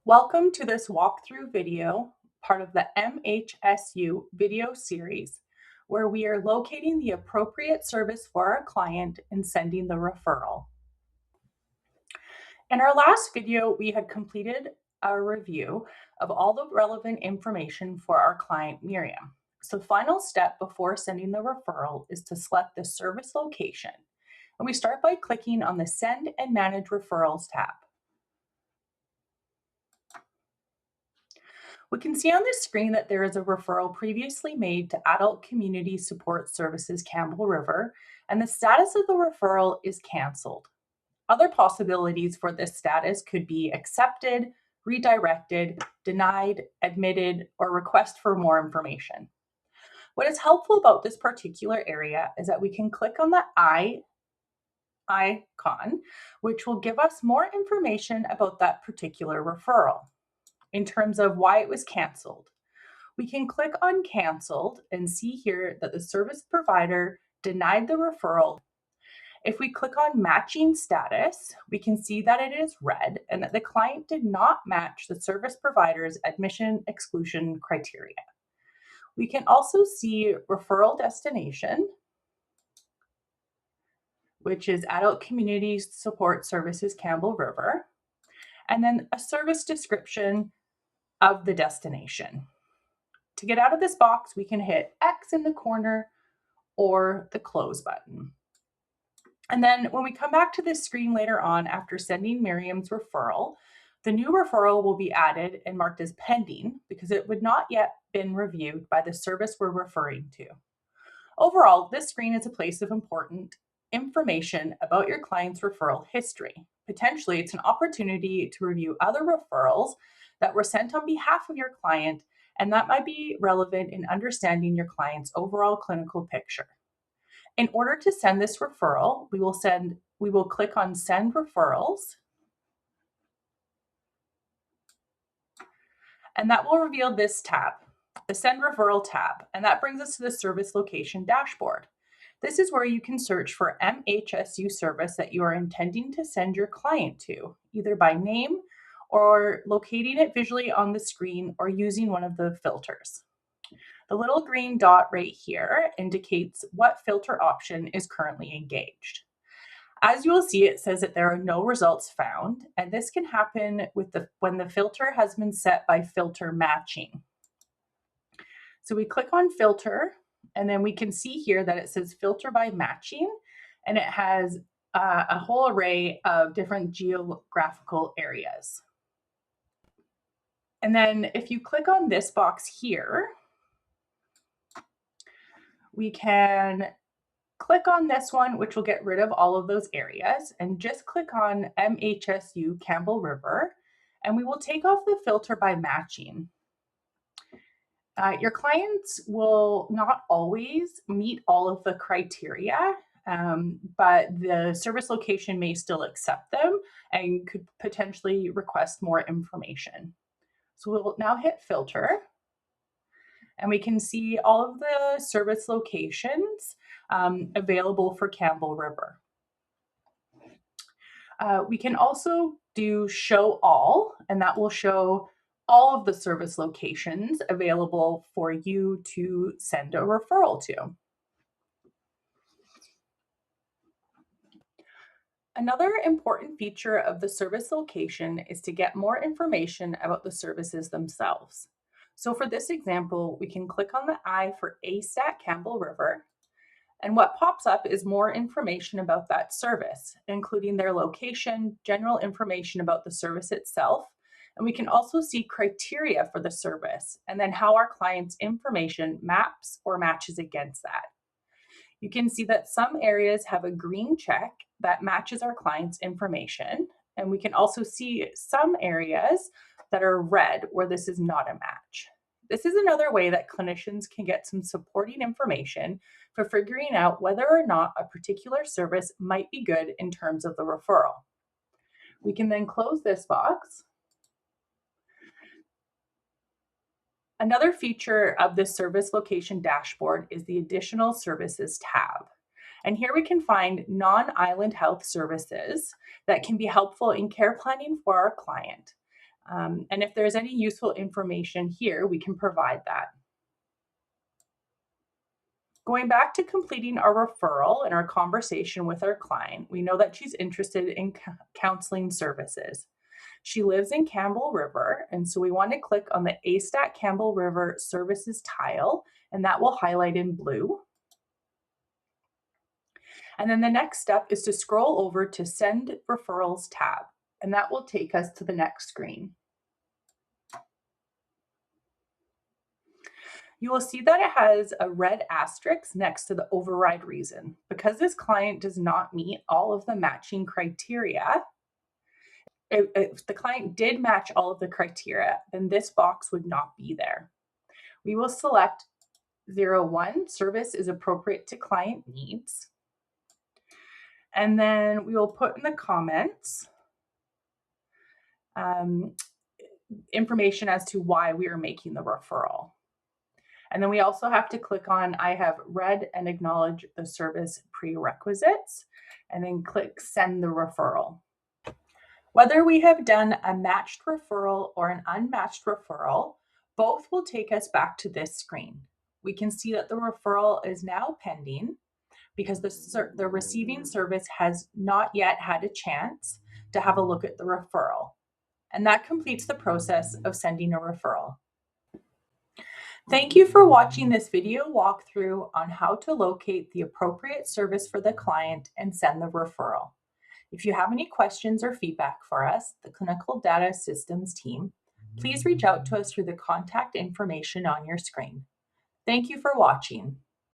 Welcome to this walkthrough video, part of the MHSU video series, where we are locating the appropriate service for our client and sending the referral. In our last video, we had completed a review of all the relevant information for our client Miriam. So the final step before sending the referral is to select the service location. And we start by clicking on the Send and Manage Referrals tab. We can see on the screen that there is a referral previously made to Adult Community Support Services Campbell River, and the status of the referral is canceled. Other possibilities for this status could be accepted, redirected, denied, admitted, or request for more information. What is helpful about this particular area is that we can click on the icon, which will give us more information about that particular referral. In terms of why it was canceled, we can click on canceled and see here that the service provider denied the referral. If we click on matching status, we can see that it is red and that the client did not match the service provider's admission exclusion criteria. We can also see referral destination, which is Adult Community Support Services Campbell River, and then a service description of the destination. To get out of this box, we can hit X in the corner or the close button. And then when we come back to this screen later on after sending Miriam's referral, the new referral will be added and marked as pending because it would not yet been reviewed by the service we're referring to. Overall, this screen is a place of important information about your client's referral history. Potentially, it's an opportunity to review other referrals that were sent on behalf of your client, and that might be relevant in understanding your client's overall clinical picture. In order to send this referral, we will click on Send Referrals, and that will reveal this tab, the Send Referral tab, and that brings us to the service location dashboard. This is where you can search for MHSU service that you are intending to send your client to, either by name or locating it visually on the screen or using one of the filters. The little green dot right here indicates what filter option is currently engaged. As you will see, it says that there are no results found, and this can happen when the filter has been set by filter matching. So we click on filter, and then we can see here that it says filter by matching, and it has a whole array of different geographical areas. And then if you click on this box here, we can click on this one, which will get rid of all of those areas, and just click on MHSU Campbell River, and we will take off the filter by matching. Your clients will not always meet all of the criteria, but the service location may still accept them and could potentially request more information. So we'll now hit filter, and we can see all of the service locations available for Campbell River. We can also do show all, and that will show all of the service locations available for you to send a referral to. Another important feature of the service location is to get more information about the services themselves. So for this example, we can click on the I for ASTAT Campbell River, and what pops up is more information about that service, including their location, general information about the service itself, and we can also see criteria for the service, and then how our client's information maps or matches against that. You can see that some areas have a green check that matches our client's information, and we can also see some areas that are red where this is not a match. This is another way that clinicians can get some supporting information for figuring out whether or not a particular service might be good in terms of the referral. We can then close this box. Another feature of the service location dashboard is the additional services tab. And here we can find non-island health services that can be helpful in care planning for our client. And if there's any useful information here, we can provide that. Going back to completing our referral and our conversation with our client, we know that she's interested in counseling services. She lives in Campbell River, and so we want to click on the ASTAT Campbell River Services tile, and that will highlight in blue. And then the next step is to scroll over to Send Referrals tab, and that will take us to the next screen. You will see that it has a red asterisk next to the override reason. Because this client does not meet all of the matching criteria, if the client did match all of the criteria, then this box would not be there. We will select 01, service is appropriate to client needs. And then we will put in the comments information as to why we are making the referral. And then we also have to click on I have read and acknowledge the service prerequisites, and then click Send the referral. Whether we have done a matched referral or an unmatched referral, both will take us back to this screen. We can see that the referral is now pending because the receiving service has not yet had a chance to have a look at the referral. And that completes the process of sending a referral. Thank you for watching this video walkthrough on how to locate the appropriate service for the client and send the referral. If you have any questions or feedback for us, the Clinical Data Systems team, please reach out to us through the contact information on your screen. Thank you for watching.